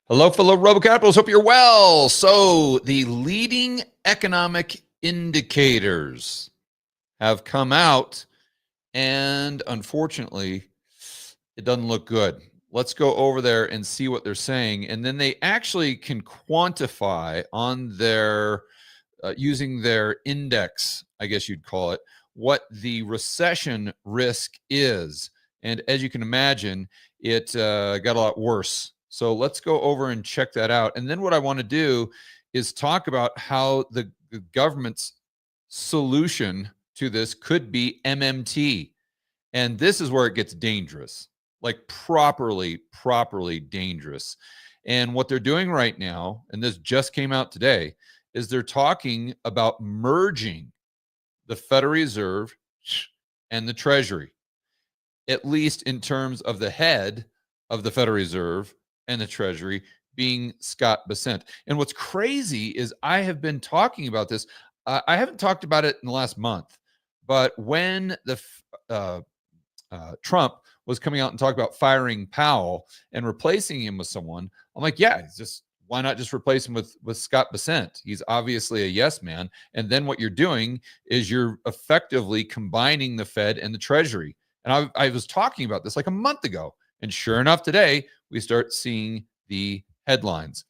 Hello, fellow RoboCapitals. Hope you're well. So, the leading economic indicators have come out, and unfortunately, it doesn't look good. Let's go over there and see what they're saying. And then they actually can quantify on their using their index, I guess you'd call it, what the recession risk is. And as you can imagine, it got a lot worse. So let's go over and check that out. And then what I want to do is talk about how the government's solution to this could be MMT. And this is where it gets dangerous, like properly dangerous. And what they're doing right now, and this just came out today, is they're talking about merging the Federal Reserve and the Treasury, at least in terms of the head of the Federal Reserve and the Treasury being Scott Bessent. And what's crazy is I have been talking about this. I haven't talked about it in the last month, but when the Trump was coming out and talking about firing Powell and replacing him with someone, I'm like, yeah, it's just why not just replace him with Scott Bessent? He's obviously a yes man. And then what you're doing is you're effectively combining the Fed and the Treasury. And I was talking about this like a month ago. And sure enough, today we start seeing the headlines.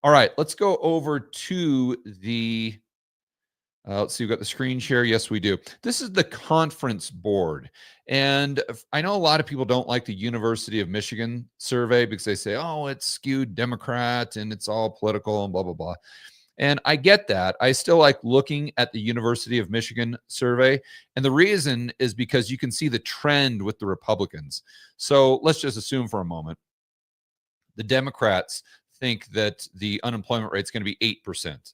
All right, let's go over to the let's see, we've got the screen share. Yes, we do. This is the conference board. And I know a lot of people don't like the University of Michigan survey because they say, oh, it's skewed Democrat and it's all political and blah, blah, blah. And I get that. I still like looking at the University of Michigan survey. And the reason is because you can see the trend with the Republicans. So let's just assume for a moment the Democrats think that the unemployment rate is going to be 8%.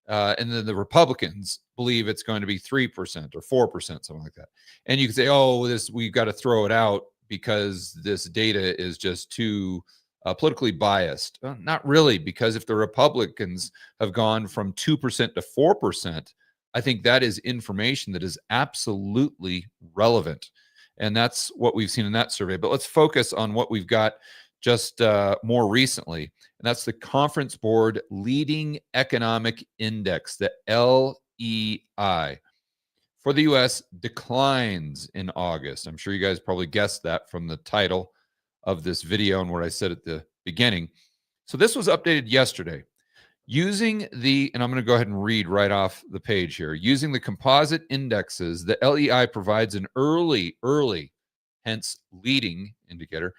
And then the Republicans believe it's going to be 3% or 4%, something like that. And you can say, oh, we've got to throw it out because this data is just too politically biased. Not really, because if the Republicans have gone from 2% to 4%, I think that is information that is absolutely relevant. And that's what we've seen in that survey. But let's focus on what we've got just more recently, and that's the Conference Board Leading Economic Index, the LEI, for the U.S. declines in August. I'm sure you guys probably guessed that from the title of this video and what I said at the beginning. So this was updated yesterday. Using and I'm going to go ahead and read right off the page here. Using the composite indexes, the LEI provides an early, hence leading indicator,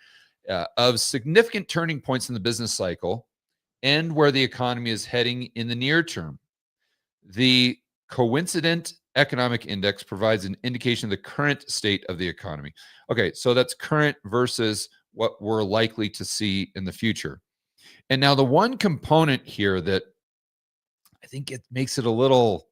of significant turning points in the business cycle and where the economy is heading in the near term. The coincident economic index provides an indication of the current state of the economy. Okay, so that's current versus what we're likely to see in the future. And now the one component here that I think it makes it a little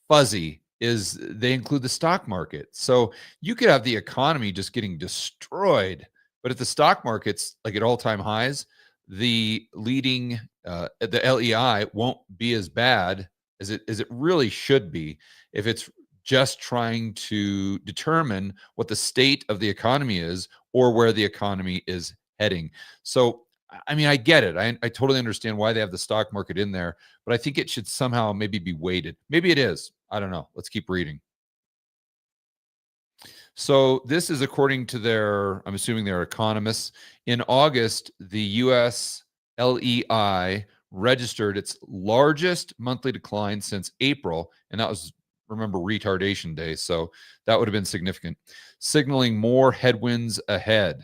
fuzzy is they include the stock market. So you could have the economy just getting destroyed, but if the stock market's like at all-time highs, the leading the LEI won't be as bad as it really should be if it's just trying to determine what the state of the economy is or where the economy is heading. So I mean, I get it. I totally understand why they have the stock market in there, but I think it should somehow maybe be weighted. Maybe it is. I don't know. Let's keep reading. So this is according to I'm assuming they're economists. In August, the U.S. LEI registered its largest monthly decline since April, and that was, remember, retardation day, so that would have been significant, signaling more headwinds ahead.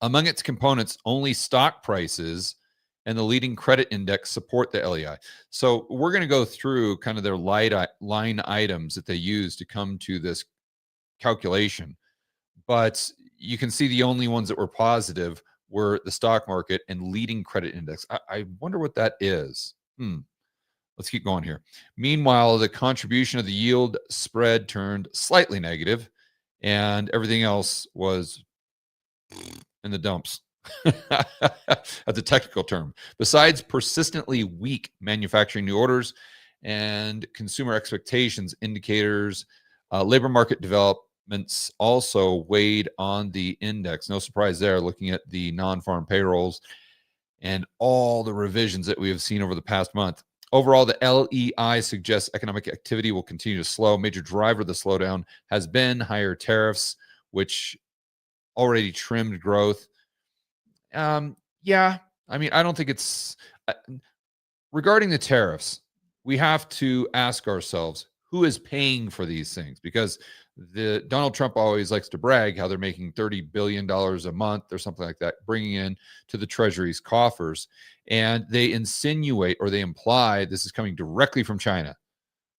Among its components, only stock prices and the leading credit index support the LEI. So we're going to go through kind of their line items that they use to come to this calculation. But you can see the only ones that were positive were the stock market and leading credit index. I wonder what that is. Let's keep going here. Meanwhile, the contribution of the yield spread turned slightly negative, and everything else was in the dumps. That's a technical term. Besides persistently weak manufacturing new orders and consumer expectations indicators, labor market developments also weighed on the index. No surprise there, looking at the non-farm payrolls and all the revisions that we have seen over the past month. Overall, the LEI suggests economic activity will continue to slow. Major driver of the slowdown has been higher tariffs, which already trimmed growth. Yeah, I mean, I don't think it's regarding the tariffs. We have to ask ourselves who is paying for these things, because the Donald Trump always likes to brag how they're making $30 billion a month or something like that, bringing in to the Treasury's coffers. And they insinuate or they imply this is coming directly from China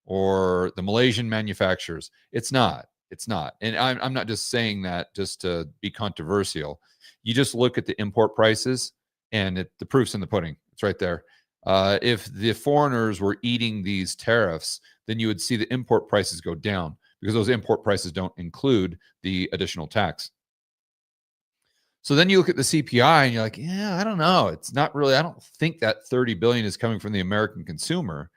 or the Malaysian manufacturers. It's not. It's not. And I'm not just saying that just to be controversial. You just look at the import prices and the proof's in the pudding. It's right there. If the foreigners were eating these tariffs, then you would see the import prices go down, because those import prices don't include the additional tax. So then you look at the CPI and you're like, yeah, I don't know. It's not really, I don't think that 30 billion is coming from the American consumer.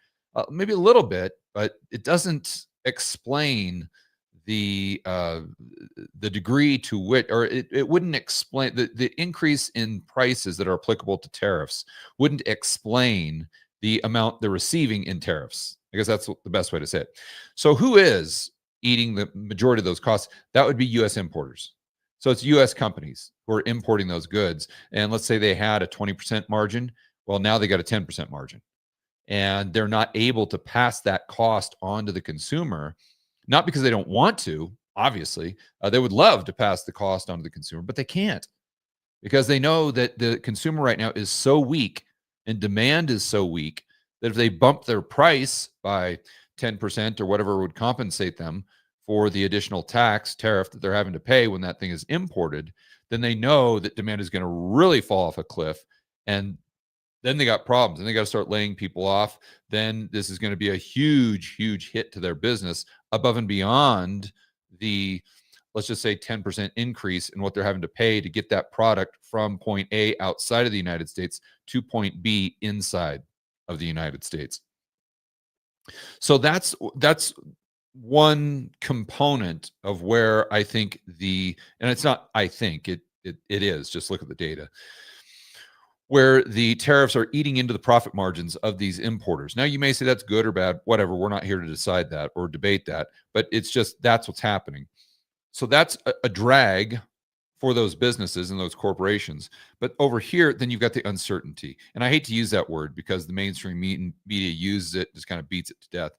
Maybe a little bit, but it doesn't explain the degree to which, or it wouldn't explain the increase in prices that are applicable to tariffs wouldn't explain the amount they're receiving in tariffs. I guess that's the best way to say it. So who is eating the majority of those costs? That would be U.S. importers. So it's U.S. companies who are importing those goods. And let's say they had a 20% margin. Well, now they got a 10% margin. And they're not able to pass that cost on to the consumer, not because they don't want to, obviously. They would love to pass the cost on to the consumer, but they can't, because they know that the consumer right now is so weak and demand is so weak that if they bump their price by 10% or whatever would compensate them for the additional tariff that they're having to pay when that thing is imported, then they know that demand is going to really fall off a cliff. And then they got problems and they got to start laying people off. Then this is going to be a huge, huge hit to their business above and beyond the, let's just say, 10% increase in what they're having to pay to get that product from point A outside of the United States to point B inside of the United States. So that's one component of where I think and it's not, I think it is, just look at the data, where the tariffs are eating into the profit margins of these importers. Now, you may say that's good or bad, whatever. We're not here to decide that or debate that, but it's just that's what's happening. So that's a drag for those businesses and those corporations. But over here, then you've got the uncertainty. And I hate to use that word because the mainstream media uses it, just kind of beats it to death.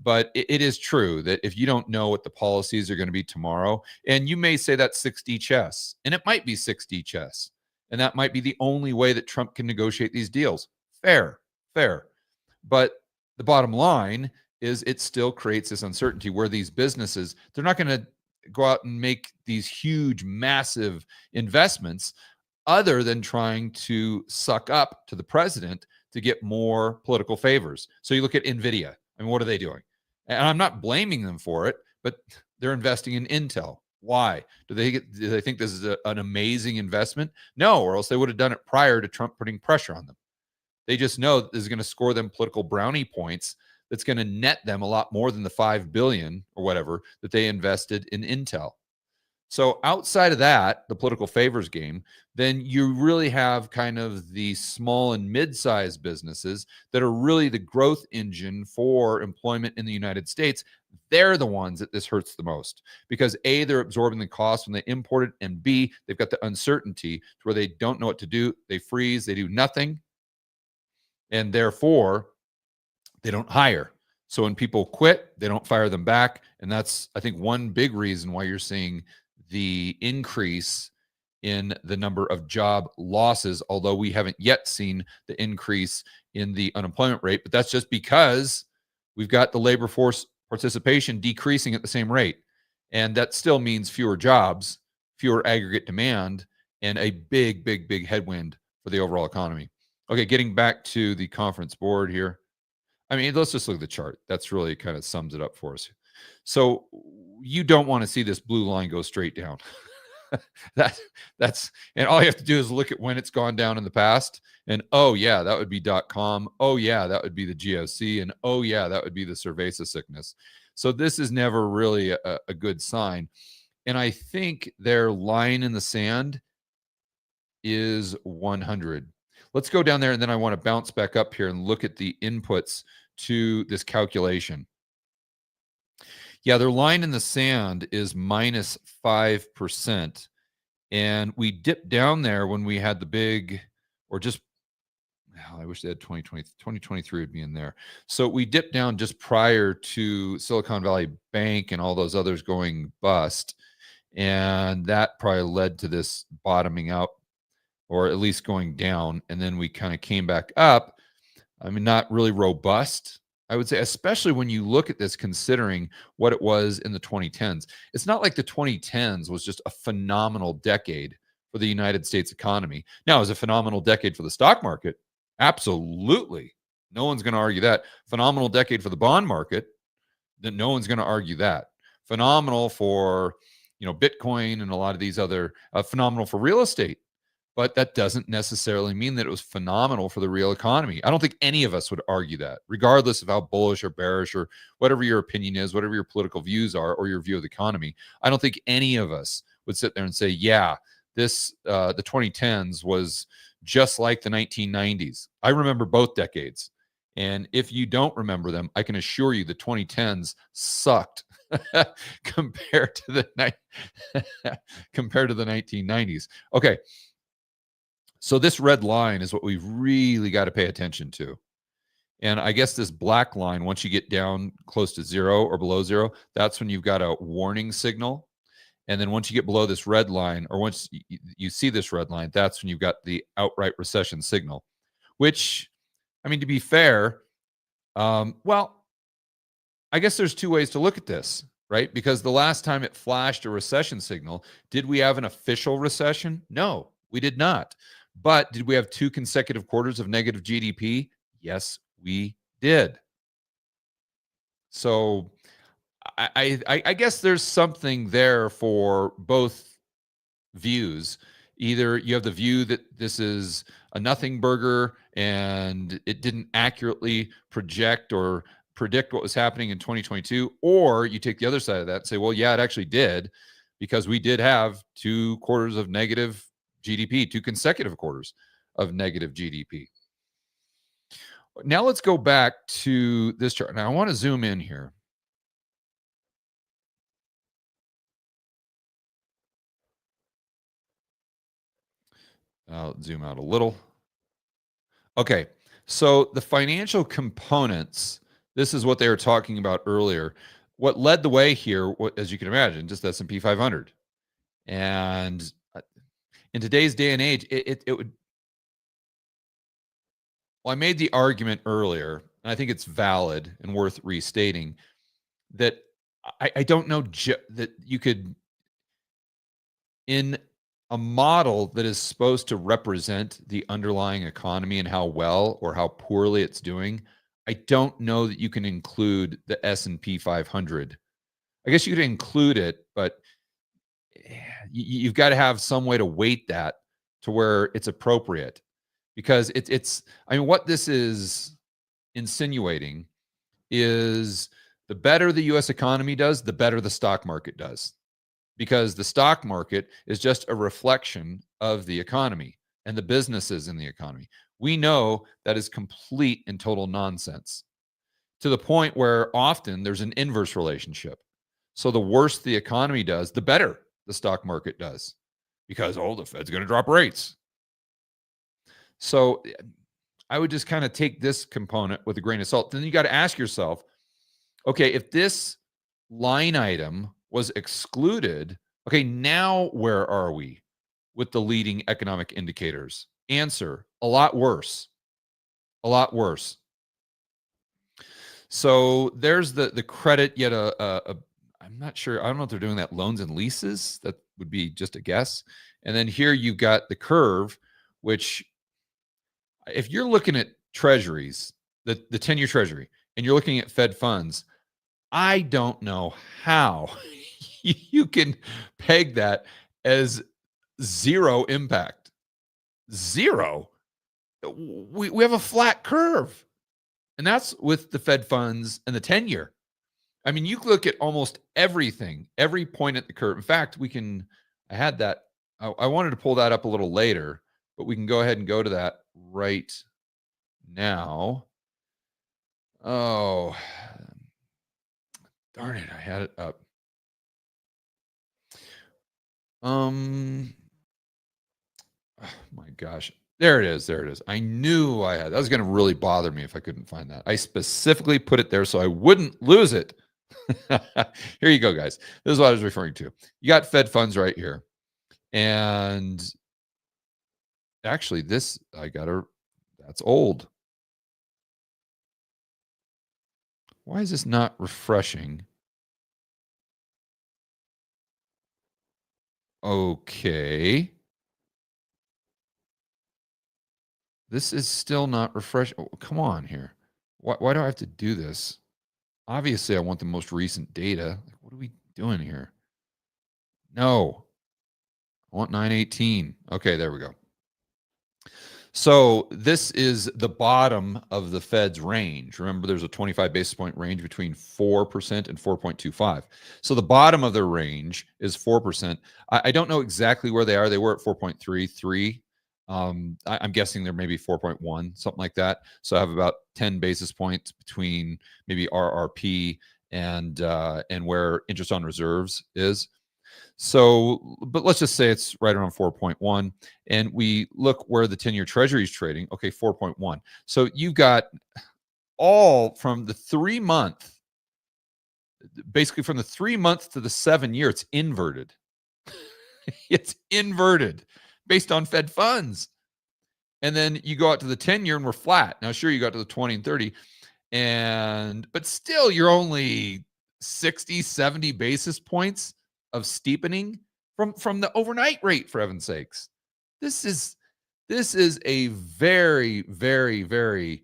But it is true that if you don't know what the policies are going to be tomorrow, and you may say that's 6D chess, and it might be 6D chess, and that might be the only way that Trump can negotiate these deals. Fair. But the bottom line is it still creates this uncertainty where these businesses, they're not going to go out and make these huge, massive investments other than trying to suck up to the president to get more political favors. So you look at NVIDIA. I mean, what are they doing? And I'm not blaming them for it, but they're investing in Intel. Why? Do they think this is an amazing investment? No, or else they would have done it prior to Trump putting pressure on them. They just know that this is going to score them political brownie points that's going to net them a lot more than the $5 billion or whatever that they invested in Intel. So outside of that, the political favors game, then you really have kind of the small and mid-sized businesses that are really the growth engine for employment in the United States. They're the ones that this hurts the most because A, they're absorbing the cost when they import it, and B, they've got the uncertainty to where they don't know what to do. They freeze, they do nothing, and therefore they don't hire. So when people quit, they don't fire them back. And that's, I think, one big reason why you're seeing the increase in the number of job losses, although we haven't yet seen the increase in the unemployment rate. But that's just because we've got the labor force participation decreasing at the same rate. And that still means fewer jobs, fewer aggregate demand, and a big, big, big headwind for the overall economy. Okay, getting back to the conference board here. I mean, let's just look at the chart. That's really kind of sums it up for us. So you don't want to see this blue line go straight down. That's and all you have to do is look at when it's gone down in the past, and oh yeah, that would be .com. Oh yeah, that would be the GOC, and oh yeah, that would be the cerveza sickness. So this is never really a good sign. And I think their line in the sand is 100. Let's go down there, and then I want to bounce back up here and look at the inputs to this calculation. Yeah, their line in the sand is minus 5%. And we dipped down there when we had the big, or just, I wish they had 2023 would be in there. So we dipped down just prior to Silicon Valley Bank and all those others going bust. And that probably led to this bottoming out, or at least going down. And then we kind of came back up. I mean, not really robust, I would say, especially when you look at this, considering what it was in the 2010s. It's not like the 2010s was just a phenomenal decade for the United States economy. Now, it was a phenomenal decade for the stock market. Absolutely. No one's going to argue that. Phenomenal decade for the bond market. That no one's going to argue that. Phenomenal for, Bitcoin and a lot of these other, phenomenal for real estate. But that doesn't necessarily mean that it was phenomenal for the real economy. I don't think any of us would argue that, regardless of how bullish or bearish or whatever your opinion is, whatever your political views are, or your view of the economy. I don't think any of us would sit there and say, yeah, this the 2010s was just like the 1990s. I remember both decades. And if you don't remember them, I can assure you the 2010s sucked compared to the 1990s. Okay. So this red line is what we've really got to pay attention to. And I guess this black line, once you get down close to zero or below zero, that's when you've got a warning signal. And then once you get below this red line, or once you see this red line, that's when you've got the outright recession signal, which, I mean, to be fair, well, I guess there's two ways to look at this, right? Because the last time it flashed a recession signal, did we have an official recession? No, we did not. But did we have 2 consecutive quarters of negative GDP? Yes, we did. So I guess there's something there for both views. Either you have the view that this is a nothing burger and it didn't accurately project or predict what was happening in 2022, or you take the other side of that and say, well, yeah, it actually did, because we did have 2 quarters of negative GDP, 2 consecutive quarters of negative GDP. Now let's go back to this chart. Now I want to zoom in here. I'll zoom out a little. Okay, so the financial components, this is what they were talking about earlier. What led the way here, as you can imagine, just S&P 500. And in today's day and age, it would. Well, I made the argument earlier, and I think it's valid and worth restating, that I don't know that you could, in a model that is supposed to represent the underlying economy and how well or how poorly it's doing, I don't know that you can include the S&P 500. I guess you could include it, but you've got to have some way to weight that to where it's appropriate, because it's I mean, what this is insinuating is the better the US economy does, the better the stock market does, because the stock market is just a reflection of the economy and the businesses in the economy. We know that is complete and total nonsense, to the point where often there's an inverse relationship. So the worse the economy does, the better the stock market does, because, the Fed's going to drop rates. So I would just kind of take this component with a grain of salt. Then you got to ask yourself, okay, if this line item was excluded, okay, now where are we with the leading economic indicators? Answer: a lot worse. A lot worse. So there's the credit, yet I'm not sure. I don't know if they're doing that, loans and leases. That would be just a guess. And then here you've got the curve, which, if you're looking at treasuries, the 10-year treasury, and you're looking at Fed funds, I don't know how you can peg that as zero impact. Zero. We have a flat curve. And that's with the Fed funds and the 10-year. I mean, you look at almost everything, every point at the curve. In fact, I had that. I wanted to pull that up a little later, but we can go ahead and go to that right now. Oh, darn it. I had it up. Oh my gosh. There it is. There it is. I knew I had that was going to really bother me if I couldn't find that. I specifically put it there so I wouldn't lose it. Here you go, guys. This is what I was referring to. You got Fed funds right here. And actually, this that's old. Why is this not refreshing? Okay. This is still not refreshing. Oh, come on here. Why do I have to do this? Obviously, I want the most recent data. Like, what are we doing here? No, I want 918. Okay, there we go. So this is the bottom of the Fed's range. Remember, there's a 25 basis point range between 4% and 4.25. So the bottom of their range is 4%. I don't know exactly where they are. They were at 4.33. I'm guessing they're maybe 4.1, something like that. So I have about 10 basis points between maybe RRP and where interest on reserves is. So, but let's just say it's right around 4.1, and we look where the 10-year treasury is trading. Okay, 4.1. So you've got all from the 3-month, basically from the 3-month to the 7-year, it's inverted. It's inverted based on Fed funds. And then you go out to the 10-year and we're flat. Now, sure, you got to the 20 and 30, but still you're only 60, 70 basis points of steepening from the overnight rate, for heaven's sakes. This is a very, very, very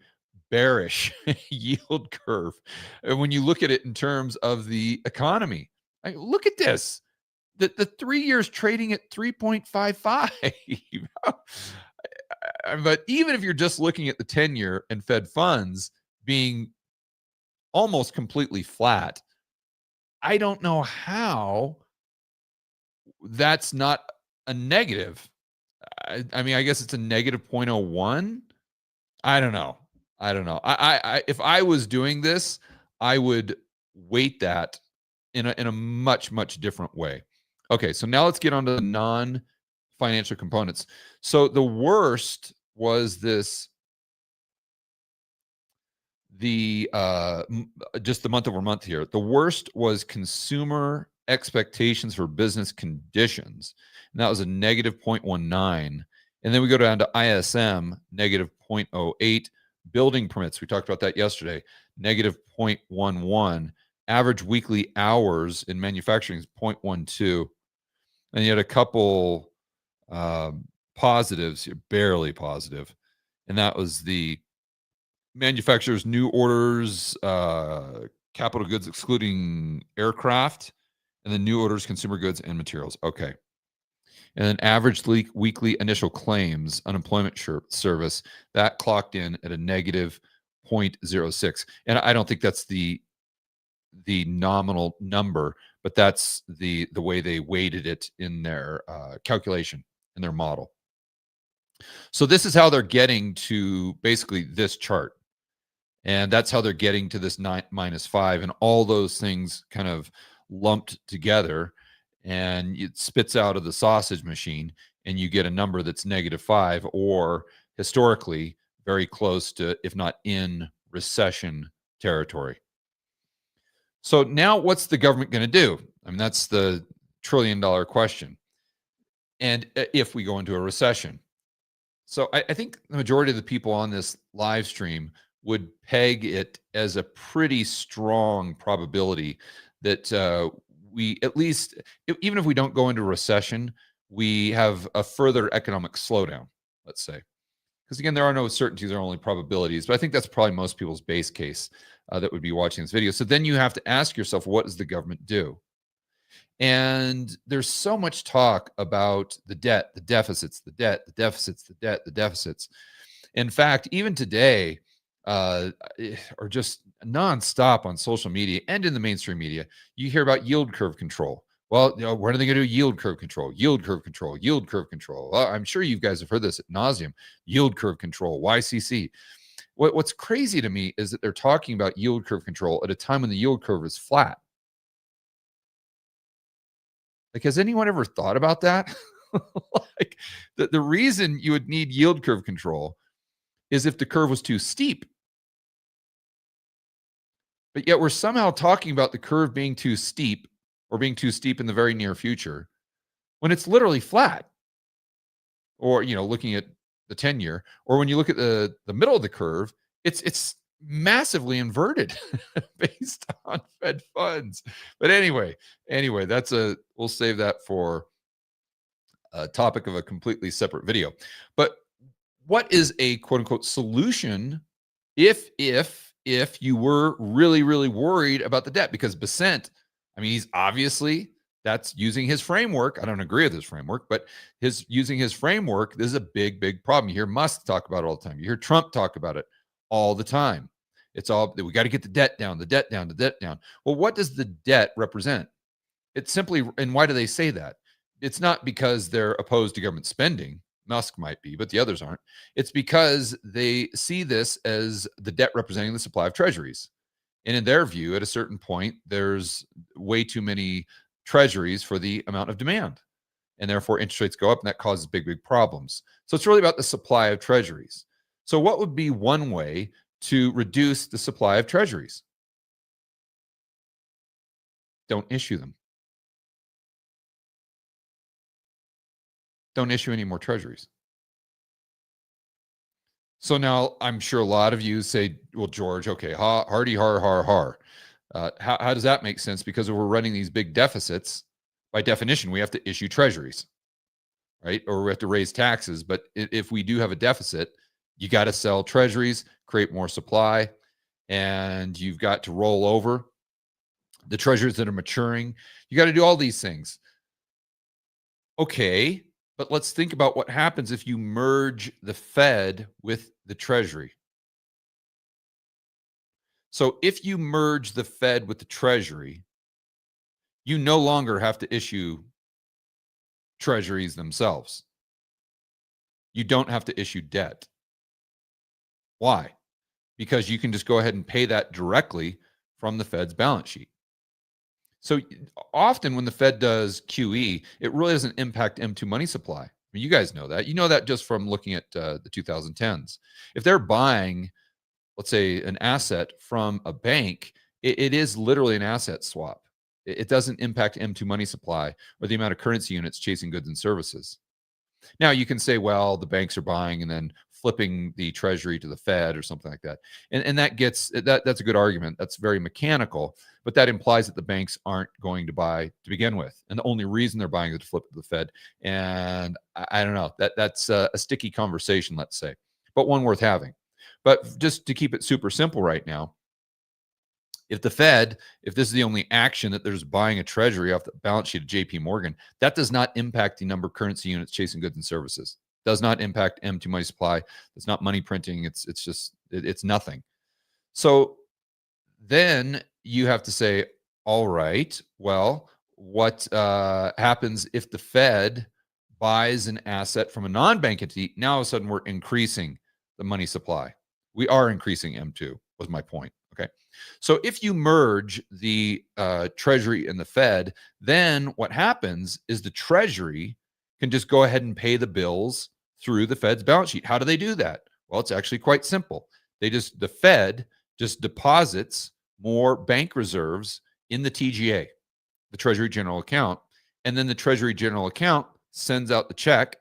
bearish yield curve. And when you look at it in terms of the economy, look at this. The 3 years trading at 3.55. But even if you're just looking at the 10-year and Fed funds being almost completely flat, I don't know how that's not a negative. I mean, I guess it's a negative 0.01. I don't know. I if I was doing this, I would weight that in a much, much different way. Okay, so now let's get on to the non-financial components. So the worst was this, just the month over month here. The worst was consumer expectations for business conditions, and that was a negative 0.19. And then we go down to ISM, negative 0.08. Building permits, we talked about that yesterday, negative 0.11. Average weekly hours in manufacturing is 0.12. And you had a couple positives, barely positive, and that was the manufacturers' new orders, capital goods excluding aircraft, and then new orders, consumer goods, and materials. Okay. And then average weekly initial claims, unemployment service, that clocked in at a negative 0.06. And I don't think that's the nominal number, but that's the way they weighted it in their calculation, in their model. So this is how they're getting to basically this chart. And that's how they're getting to this 9 -5, and all those things kind of lumped together, and it spits out of the sausage machine, and you get a number that's -5, or historically very close to, if not in recession territory. So now what's the government going to do? I mean, that's the trillion-dollar question. And if we go into a recession. So I think the majority of the people on this live stream would peg it as a pretty strong probability that we, at least, even if we don't go into recession, we have a further economic slowdown, let's say. Because again, there are no certainties, there are only probabilities. But I think that's probably most people's base case that would be watching this video. So then you have to ask yourself, what does the government do? And there's so much talk about the debt, the deficits, the debt, the deficits, the debt, the deficits. In fact, even today, or just nonstop on social media and in the mainstream media, you hear about yield curve control. Well, when are they going to do yield curve control? Yield curve control, yield curve control. Well, I'm sure you guys have heard this ad nauseum. Yield curve control, YCC. What's crazy to me is that they're talking about yield curve control at a time when the yield curve is flat. Like, has anyone ever thought about that? Like, the reason you would need yield curve control is if the curve was too steep. But yet we're somehow talking about the curve being too steep or being too steep in the very near future when it's literally flat. Or, looking at the 10-year, or when you look at the middle of the curve, it's massively inverted based on Fed funds. But anyway, we'll save that for a topic of a completely separate video. But what is a quote unquote solution if you were really, really worried about the debt? Because Bessent, I mean, he's obviously, that's using his framework. I don't agree with his framework, but using his framework, this is a big, big problem. You hear Musk talk about it all the time. You hear Trump talk about it all the time. It's all, we got to get the debt down, the debt down, the debt down. Well, what does the debt represent? It's simply, and why do they say that? It's not because they're opposed to government spending. Musk might be, but the others aren't. It's because they see this as the debt representing the supply of treasuries. And in their view, at a certain point, there's way too many treasuries for the amount of demand. And therefore, interest rates go up, and that causes big, big problems. So it's really about the supply of treasuries. So what would be one way to reduce the supply of treasuries? Don't issue them. Don't issue any more treasuries. So now I'm sure a lot of you say, well, George, okay, hardy, har. How does that make sense? Because if we're running these big deficits, by definition, we have to issue treasuries, right? Or we have to raise taxes. But if we do have a deficit, you got to sell treasuries, create more supply, and you've got to roll over the treasuries that are maturing. You got to do all these things. Okay, but let's think about what happens if you merge the Fed with the Treasury. So if you merge the Fed with the Treasury, you no longer have to issue treasuries themselves. You don't have to issue debt. Why? Because you can just go ahead and pay that directly from the Fed's balance sheet. So often when the Fed does QE, it really doesn't impact M2 money supply. I mean, you guys know that. You know that just from looking at the 2010s. If they're buying, let's say, an asset from a bank, it is literally an asset swap. It doesn't impact M2 money supply or the amount of currency units chasing goods and services. Now you can say, well, the banks are buying and then flipping the treasury to the Fed or something like that. And that's a good argument. That's very mechanical, but that implies that the banks aren't going to buy to begin with. And the only reason they're buying is to flip to the Fed. And I don't know, that's a sticky conversation, let's say, but one worth having. But just to keep it super simple right now, if the Fed, if this is the only action that there's buying a treasury off the balance sheet of JP Morgan, that does not impact the number of currency units chasing goods and services. Does not impact M2 money supply. It's not money printing. It's nothing. So then you have to say, all right, well, what happens if the Fed buys an asset from a non-bank entity? Now all of a sudden we're increasing the money supply. We are increasing M2 was my point. Okay. So if you merge the Treasury and the Fed, then what happens is the Treasury can just go ahead and pay the bills through the Fed's balance sheet. How do they do that? Well, it's actually quite simple. The Fed just deposits more bank reserves in the TGA, the Treasury General Account, and then the Treasury General Account sends out the check.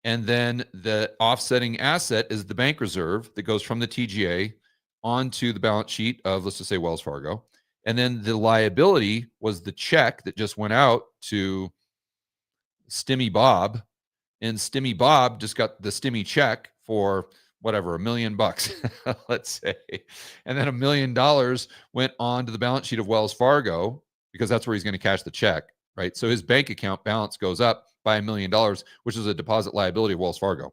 And then the offsetting asset is the bank reserve that goes from the TGA onto the balance sheet of, let's just say, Wells Fargo. And then the liability was the check that just went out to Stimmy Bob. And Stimmy Bob just got the Stimmy check for whatever, $1 million, let's say. And then $1 million went on to the balance sheet of Wells Fargo because that's where he's going to cash the check, right? So his bank account balance goes up by $1 million, which is a deposit liability of Wells Fargo.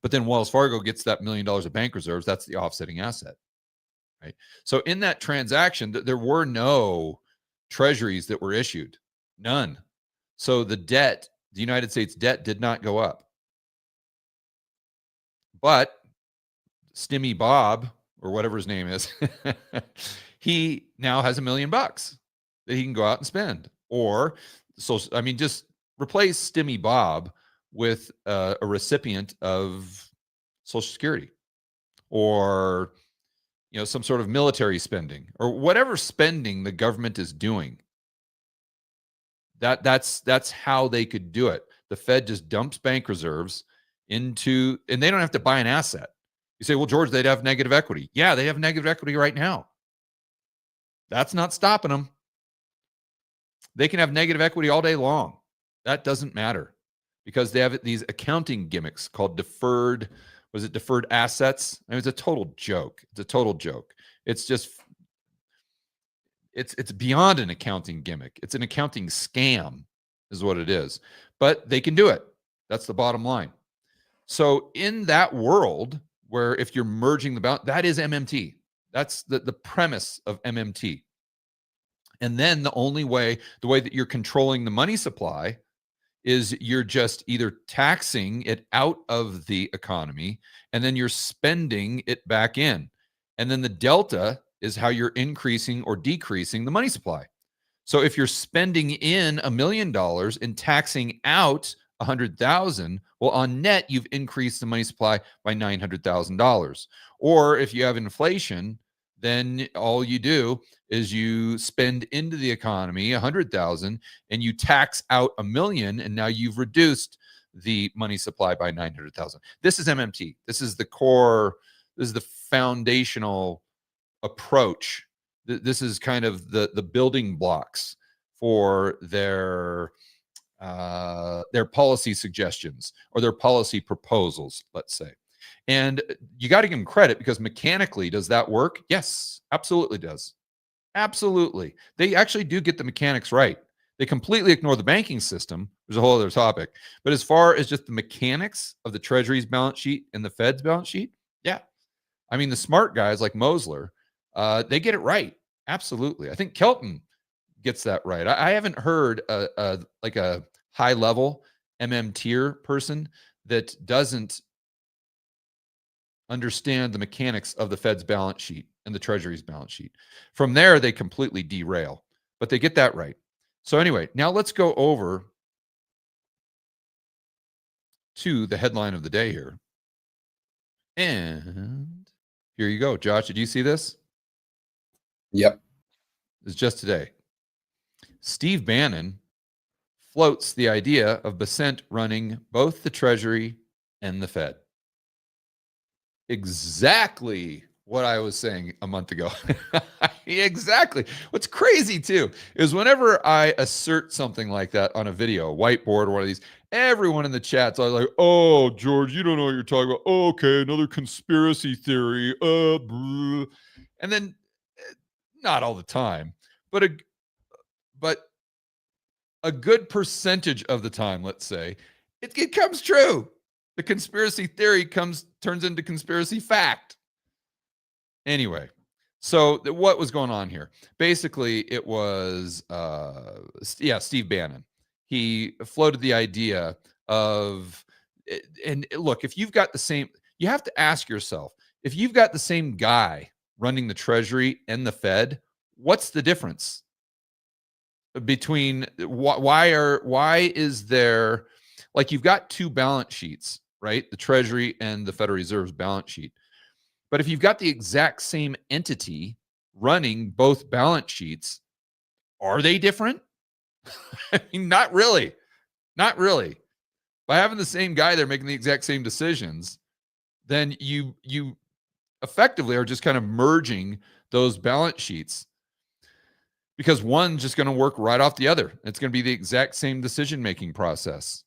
But then Wells Fargo gets that $1 million of bank reserves. That's the offsetting asset, right? So in that transaction, there were no treasuries that were issued. None. So the United States debt did not go up. But Stimmy Bob, or whatever his name is, he now has $1 million that he can go out and spend. Or, so, I mean, just replace Stimmy Bob with a recipient of Social Security, or, you know, some sort of military spending, or whatever spending the government is doing. That's how they could do it. The Fed just dumps bank reserves into, and they don't have to buy an asset. You say, well, George, they'd have negative equity. Yeah, they have negative equity right now. That's not stopping them. They can have negative equity all day long. That doesn't matter, because they have these accounting gimmicks called deferred assets? I mean, it's a total joke. It's a total joke. It's just, it's beyond an accounting gimmick. It's an accounting scam is what it is. But they can do it. That's the bottom line. So in that world where if you're merging the balance, that is MMT. That's the premise of MMT. And then the way that you're controlling the money supply is you're just either taxing it out of the economy, and then you're spending it back in. And then the delta is how you're increasing or decreasing the money supply. So if you're spending in $1 million and taxing out 100,000, well, on net, you've increased the money supply by $900,000. Or if you have inflation, then all you do is you spend into the economy 100,000 and you tax out $1 million, and now you've reduced the money supply by 900,000. This is MMT. This is the core. This is the foundational approach. This is kind of the building blocks for their policy suggestions or their policy proposals, let's say. And you got to give them credit, because mechanically, does that work? Yes, absolutely does. Absolutely. They actually do get the mechanics right. They completely ignore the banking system. There's a whole other topic. But as far as just the mechanics of the Treasury's balance sheet and the Fed's balance sheet, yeah. I mean, the smart guys like Mosler, they get it right. Absolutely. I think Kelton gets that right. I haven't heard like a high level tier person that doesn't understand the mechanics of the Fed's balance sheet and the Treasury's balance sheet. From there, they completely derail, but they get that right. So anyway, now let's go over to the headline of the day here. And here you go. Josh, did you see this? Yep. It's just today. Steve Bannon floats the idea of Bessent running both the Treasury and the Fed. Exactly what I was saying a month ago. Exactly. What's crazy too is whenever I assert something like that on a video, a whiteboard, or one of these, everyone in the chat's always like, "Oh, George, you don't know what you're talking about. Oh, okay, another conspiracy theory." And then, not all the time, but a good percentage of the time, let's say, it comes true. The conspiracy theory turns into conspiracy fact. Anyway, so what was going on here? Basically, it was, Steve Bannon. He floated the idea of, and look, if you've got the same, you have to ask yourself, if you've got the same guy running the Treasury and the Fed, what's the difference between, why is there, like, you've got two balance sheets, right? The Treasury and the Federal Reserve's balance sheet. But if you've got the exact same entity running both balance sheets, are they different? I mean, not really. Not really. By having the same guy there making the exact same decisions, then you effectively are just kind of merging those balance sheets, because one's just going to work right off the other. It's going to be the exact same decision-making process.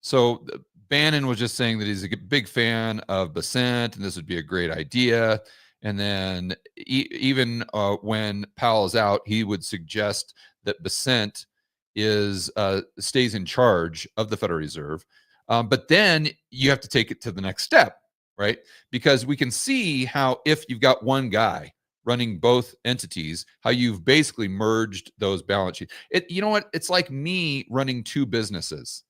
So Bannon was just saying that he's a big fan of Bessent, and this would be a great idea. And then even when Powell is out, he would suggest that Bessent stays in charge of the Federal Reserve. But then you have to take it to the next step, right? Because we can see how if you've got one guy running both entities, how you've basically merged those balance sheets. You know what? It's like me running two businesses.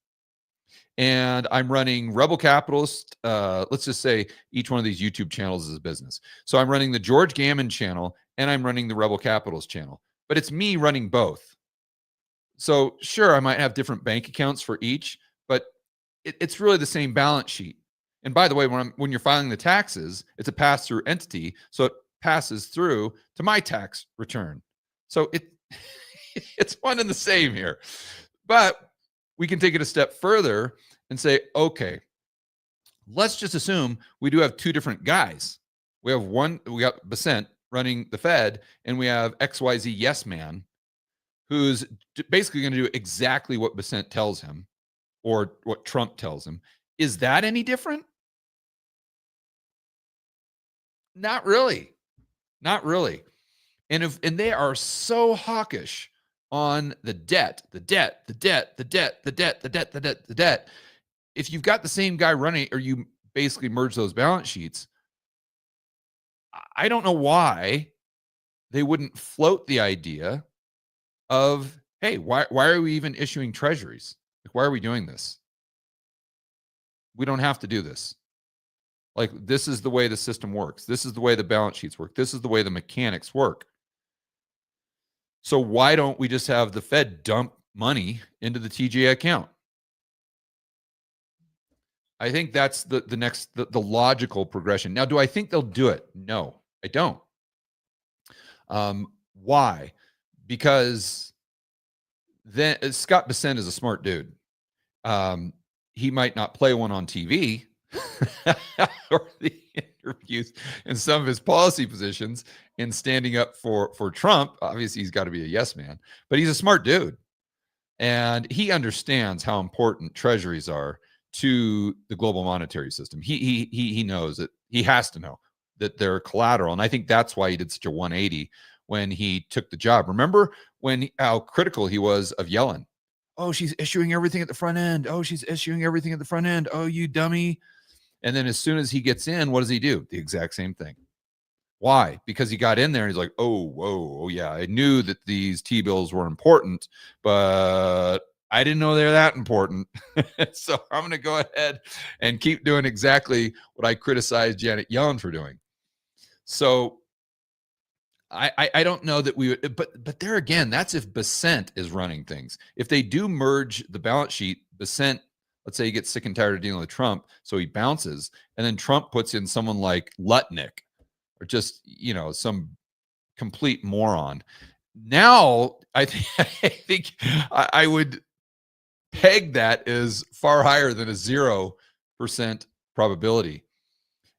And I'm running Rebel Capitalist. Let's just say each one of these YouTube channels is a business. So I'm running the George Gammon channel and I'm running the Rebel Capitalist channel, but it's me running both. So sure, I might have different bank accounts for each, but it's really the same balance sheet. And by the way, when you're filing the taxes, it's a pass-through entity, so it passes through to my tax return. So it's one and the same here. But we can take it a step further and say, okay, let's just assume we do have two different guys. We got Bessent running the Fed, and we have XYZ Yes Man, who's basically going to do exactly what Bessent tells him or what Trump tells him. Is that any different? Not really. Not really. And they are so hawkish on the debt. If you've got the same guy running, or you basically merge those balance sheets, I don't know why they wouldn't float the idea of, hey, why are we even issuing treasuries? Like, why are we doing this? We don't have to do this. Like, this is the way the system works. This is the way the balance sheets work. This is the way the mechanics work. So why don't we just have the Fed dump money into the TGA account? I think that's the logical progression. Now, do I think they'll do it? No, I don't. Why? Because then Scott Bessent is a smart dude. He might not play one on TV or the interviews and some of his policy positions in standing up for Trump. Obviously, he's got to be a yes man, but he's a smart dude. And he understands how important treasuries are to the global monetary system. He knows it. He has to know that they're collateral. And I think that's why he did such a 180 when he took the job. Remember how critical he was of Yellen? Oh, she's issuing everything at the front end. Oh, she's issuing everything at the front end. Oh, you dummy. And then as soon as he gets in, what does he do? The exact same thing. Why? Because he got in there and he's like, oh, whoa, oh yeah, I knew that these T-bills were important, but I didn't know they're that important. So I'm going to go ahead and keep doing exactly what I criticized Janet Yellen for doing. So I don't know that we would, but there again, that's if Bessent is running things. If they do merge the balance sheet, Bessent, let's say he gets sick and tired of dealing with Trump, so he bounces, and then Trump puts in someone like Lutnick, or just, some complete moron. Now, I think I would peg that as far higher than a 0% probability.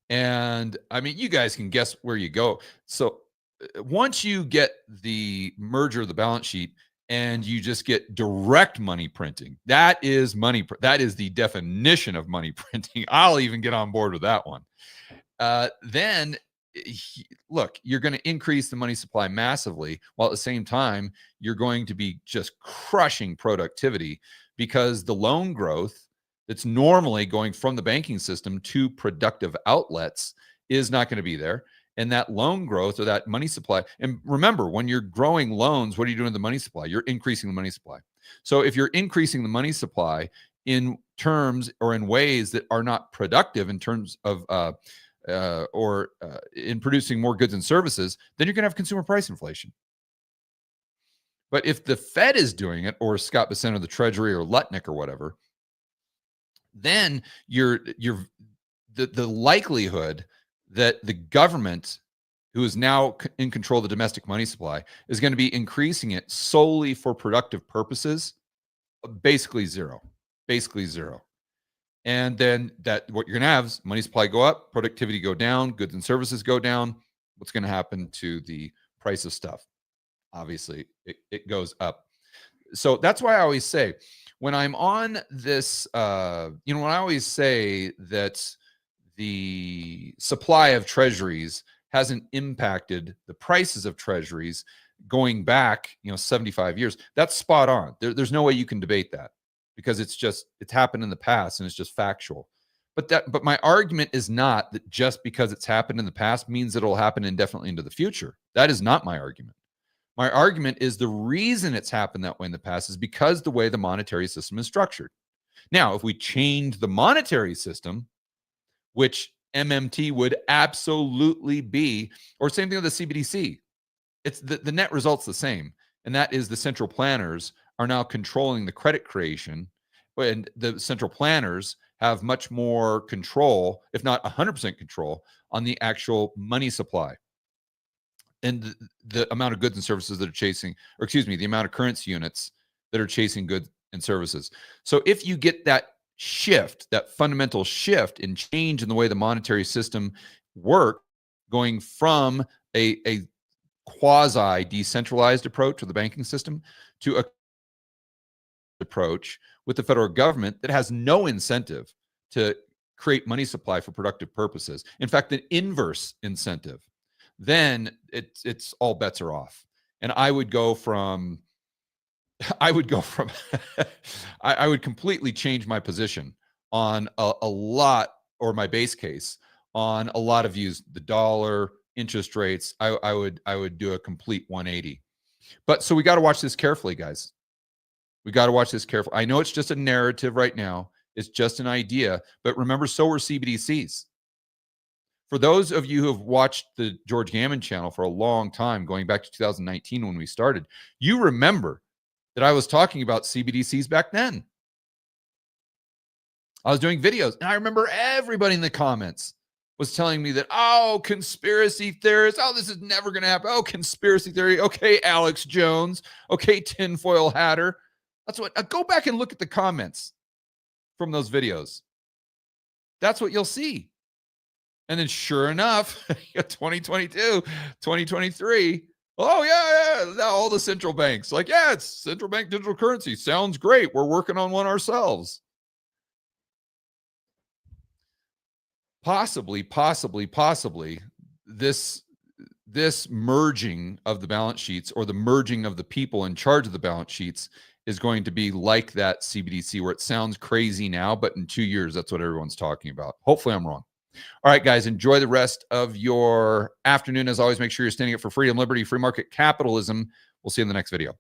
And I mean, you guys can guess where you go. So once you get the merger of the balance sheet and you just get direct money printing, that is that is the definition of money printing. I'll even get on board with that one. Then look, you're going to increase the money supply massively, while at the same time, you're going to be just crushing productivity, because the loan growth that's normally going from the banking system to productive outlets is not going to be there. And that loan growth, or that money supply, and remember, when you're growing loans, what are you doing with the money supply? You're increasing the money supply. So if you're increasing the money supply in terms or in ways that are not productive in terms of in producing more goods and services, then you're going to have consumer price inflation. But if the Fed is doing it, or Scott Bessent or the Treasury or Lutnick or whatever, then the likelihood that the government, who is now in control of the domestic money supply, is going to be increasing it solely for productive purposes, basically zero. And then what you're going to have is money supply go up, productivity go down, goods and services go down. What's going to happen to the price of stuff? Obviously, it goes up. So that's why I always say, when I'm on this, when I always say that the supply of treasuries hasn't impacted the prices of treasuries going back, 75 years, that's spot on. There's no way you can debate that, because it's happened in the past and it's just factual. But my argument is not that just because it's happened in the past means it'll happen indefinitely into the future. That is not my argument. My argument is the reason it's happened that way in the past is because the way the monetary system is structured. Now, if we change the monetary system, which MMT would absolutely be, or same thing with the CBDC, it's the net result's the same. And that is the central planners are now controlling the credit creation, and the central planners have much more control, if not 100% control, on the actual money supply and the amount of goods and services that are chasing, or excuse me, the amount of currency units that are chasing goods and services. So if you get that shift, that fundamental shift and change in the way the monetary system works, going from a quasi decentralized approach with the banking system to a approach with the federal government that has no incentive to create money supply for productive purposes. In fact, an inverse incentive, then it's all bets are off. And I would completely change my position on a lot, or my base case on a lot of views, the dollar, interest rates. I would do a complete 180. But so we got to watch this carefully, guys. We got to watch this carefully. I know it's just a narrative right now. It's just an idea, but remember, so are CBDCs. For those of you who have watched the George Gammon channel for a long time, going back to 2019 when we started, you remember that I was talking about CBDCs back then. I was doing videos, and I remember everybody in the comments was telling me that, oh, conspiracy theorists, oh, this is never going to happen. Oh, conspiracy theory. Okay, Alex Jones. Okay, tinfoil hatter. That's what, go back and look at the comments from those videos. That's what you'll see. And then sure enough, 2022, 2023, oh yeah, now all the central banks, like, yeah, it's central bank digital currency. Sounds great. We're working on one ourselves. Possibly, this merging of the balance sheets, or the merging of the people in charge of the balance sheets, is going to be like that CBDC, where it sounds crazy now, but in 2 years, that's what everyone's talking about. Hopefully I'm wrong. All right, guys, enjoy the rest of your afternoon. As always, make sure you're standing up for freedom, liberty, free market capitalism. We'll see you in the next video.